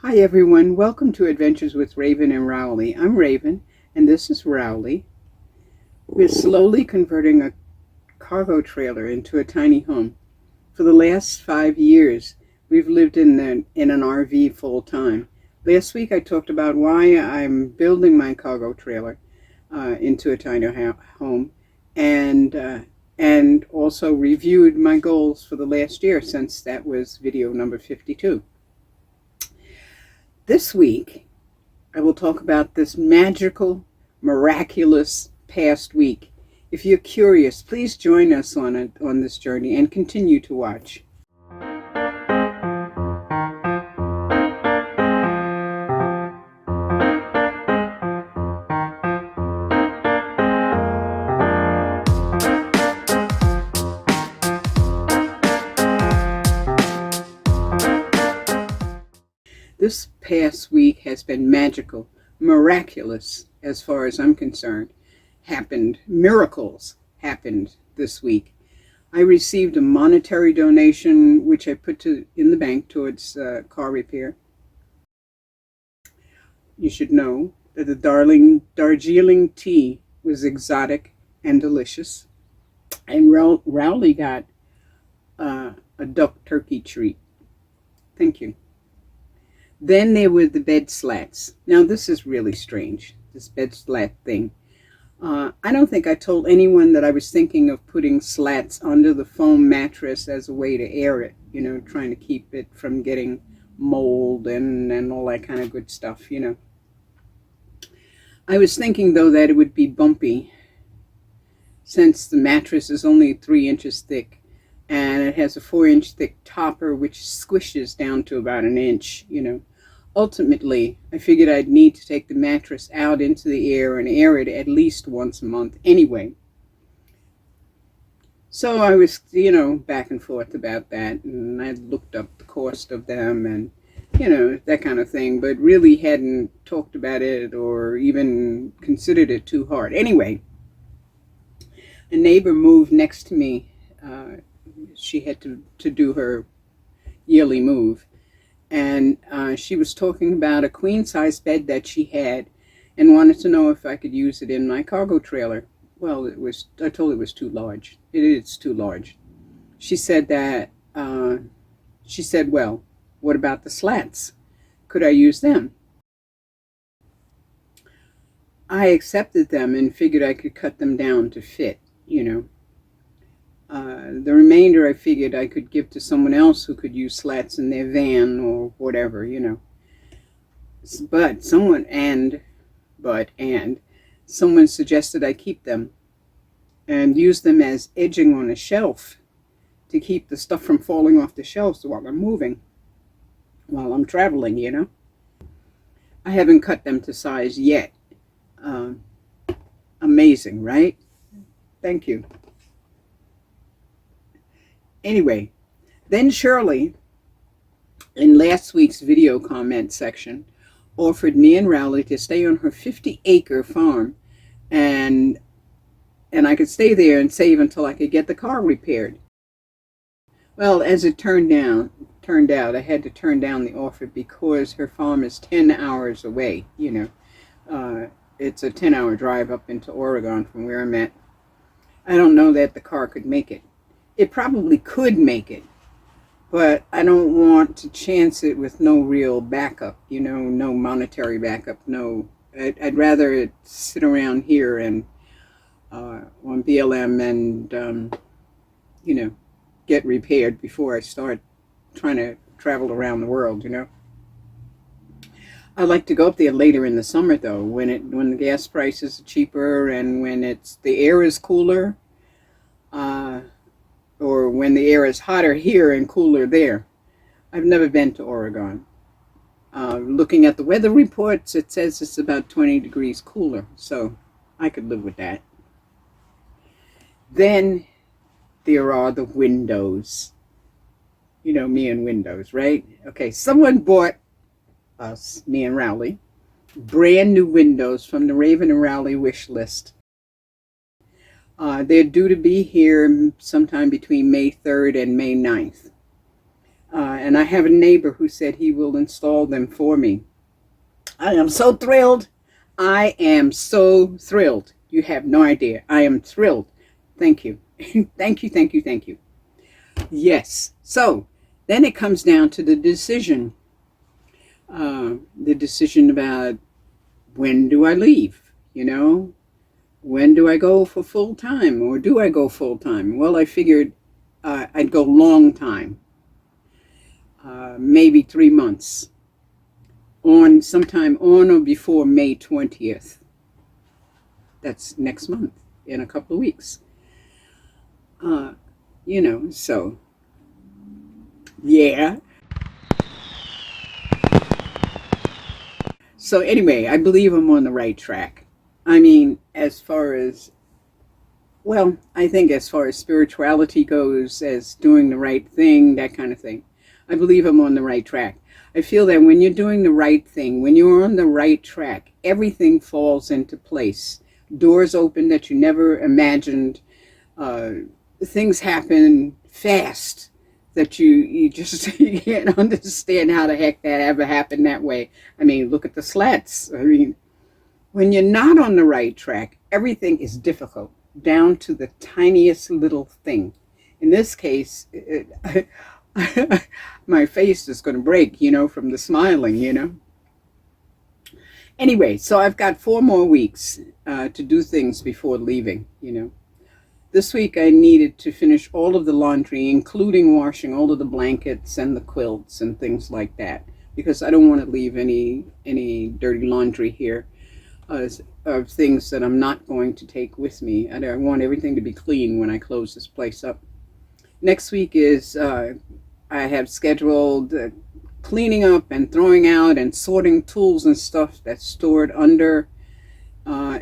Hi everyone, welcome to Adventures with Raven and Rowley. I'm Raven and this is Rowley. We're slowly converting a cargo trailer into a tiny home. For the last 5 years, we've lived in an RV full time. Last week I talked about why I'm building my cargo trailer into a tiny home and also reviewed my goals for the last year, since that was video number 52. This week, I will talk about this magical, miraculous past week. If you're curious, please join us on this journey and continue to watch. This past week has been magical, miraculous, as far as I'm concerned. Miracles happened this week. I received a monetary donation, which I put in the bank towards car repair. You should know that the Darjeeling tea was exotic and delicious. And Rowley got a duck turkey treat. Thank you. Then there were the bed slats. Now this is really strange, this bed slat thing. I don't think I told anyone that I was thinking of putting slats under the foam mattress as a way to air it, trying to keep it from getting mold and all that kind of good stuff, I was thinking though that it would be bumpy, since the mattress is only 3 inches thick and it has a 4-inch thick topper which squishes down to about 1 inch, Ultimately, I figured I'd need to take the mattress out into the air and air it at least once a month anyway. So I was, back and forth about that, and I looked up the cost of them and, that kind of thing, but really hadn't talked about it or even considered it too hard. Anyway, a neighbor moved next to me. She had to do her yearly move. And she was talking about a queen-size bed that she had and wanted to know if I could use it in my cargo trailer. Well, I told her it was too large. It is too large. She said well, what about the slats? Could I use them? I accepted them and figured I could cut them down to fit, The remainder I figured I could give to someone else who could use slats in their van or whatever, But someone suggested I keep them and use them as edging on a shelf to keep the stuff from falling off the shelves while I'm moving, while I'm traveling, I haven't cut them to size yet. Amazing, right? Thank you. Anyway, then Shirley, in last week's video comment section, offered me and Rowley to stay on her 50-acre farm, and I could stay there and save until I could get the car repaired. Well, as it turned out, I had to turn down the offer because her farm is 10 hours away. It's a 10-hour drive up into Oregon from where I'm at. I don't know that the car could make it. It probably could make it, but I don't want to chance it with no real backup, no monetary backup, no. I'd rather it sit around here and on BLM and, get repaired before I start trying to travel around the world, I like to go up there later in the summer, though, when the gas prices are cheaper and when the air is cooler, or when the air is hotter here and cooler there. I've never been to Oregon. Looking at the weather reports, it says it's about 20 degrees cooler, so I could live with that. Then there are the windows. Me and windows, right? Okay, someone bought us, me and Rowley, brand new windows from the Raven and Rowley wish list. They're due to be here sometime between May 3rd and May 9th. And I have a neighbor who said he will install them for me. I am so thrilled. I am so thrilled. You have no idea. I am thrilled. Thank you. Thank you, thank you, thank you. Yes. So then it comes down to the decision. The decision about when do I leave? You know, when do I go for full time, or do I go full time? Well, I figured I'd go long time, maybe 3 months, sometime on or before May 20th. That's next month, in a couple of weeks. You know, so yeah. So anyway, I believe I'm on the right track. I mean, as far as, well, I think as far as spirituality goes, as doing the right thing, that kind of thing, I believe I'm on the right track. I feel that when you're doing the right thing, when you're on the right track, everything falls into place. Doors open that you never imagined. Things happen fast that you just you can't understand how the heck that ever happened that way. I mean, look at the slats. I mean, when you're not on the right track, everything is difficult, down to the tiniest little thing. In this case, my face is going to break, you know, from the smiling, you know. Anyway, so I've got 4 more weeks to do things before leaving, you know. This week I needed to finish all of the laundry, including washing all of the blankets and the quilts and things like that, because I don't want to leave any dirty laundry here of things that I'm not going to take with me. I want everything to be clean when I close this place up. Next week is I have scheduled cleaning up and throwing out and sorting tools and stuff that's stored under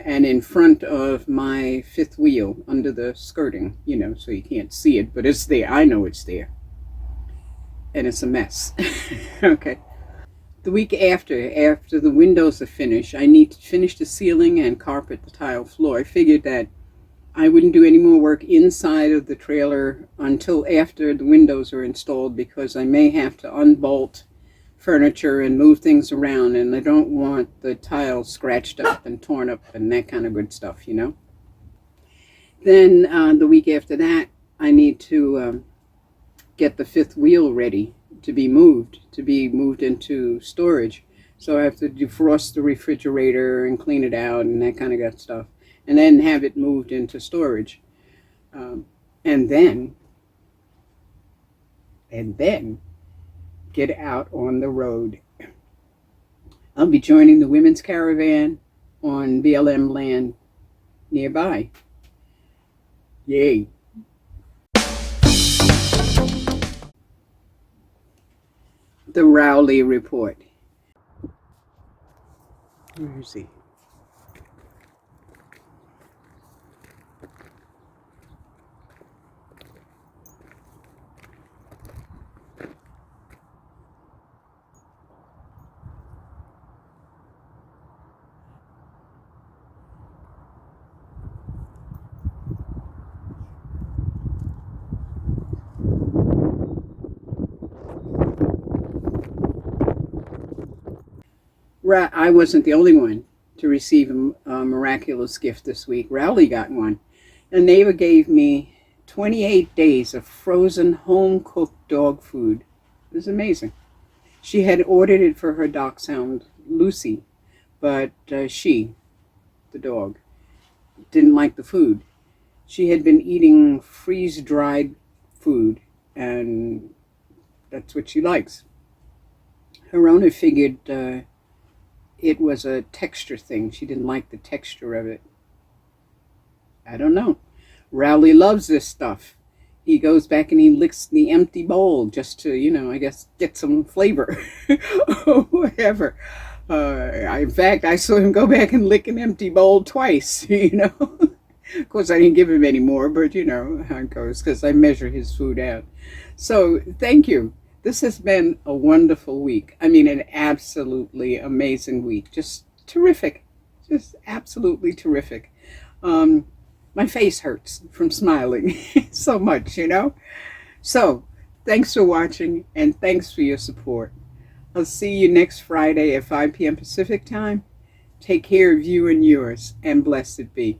and in front of my 5th wheel, under the skirting, you know, so you can't see it, but it's there. I know it's there. And it's a mess. Okay. The week after the windows are finished, I need to finish the ceiling and carpet the tile floor. I figured that I wouldn't do any more work inside of the trailer until after the windows are installed, because I may have to unbolt furniture and move things around, and I don't want the tiles scratched up and torn up and that kind of good stuff, you know. Then the week after that, I need to get the 5th wheel ready to be moved into storage. So I have to defrost the refrigerator and clean it out and that kind of good stuff, and then have it moved into storage. And then get out on the road. I'll be joining the women's caravan on BLM land nearby. Yay. The Rowley report. Where is he? I wasn't the only one to receive a miraculous gift this week. Rowley got one. A neighbor gave me 28 days of frozen home-cooked dog food. It was amazing. She had ordered it for her dachshund, Lucy, but she, the dog, didn't like the food. She had been eating freeze-dried food, and that's what she likes. Her owner figured it was a texture thing. She didn't like the texture of it. I don't know. Rowley loves this stuff. He goes back and he licks the empty bowl just to, you know, I guess get some flavor or whatever. In fact, I saw him go back and lick an empty bowl twice, you know. Of course, I didn't give him any more, but you know how it goes, because I measure his food out. So thank you. This has been a wonderful week. I mean, an absolutely amazing week. Just terrific. Just absolutely terrific. My face hurts from smiling so much, you know. So Thanks for watching, and thanks for your support. I'll see you next Friday at 5 p.m. Pacific time. Take care of you and yours, and blessed be.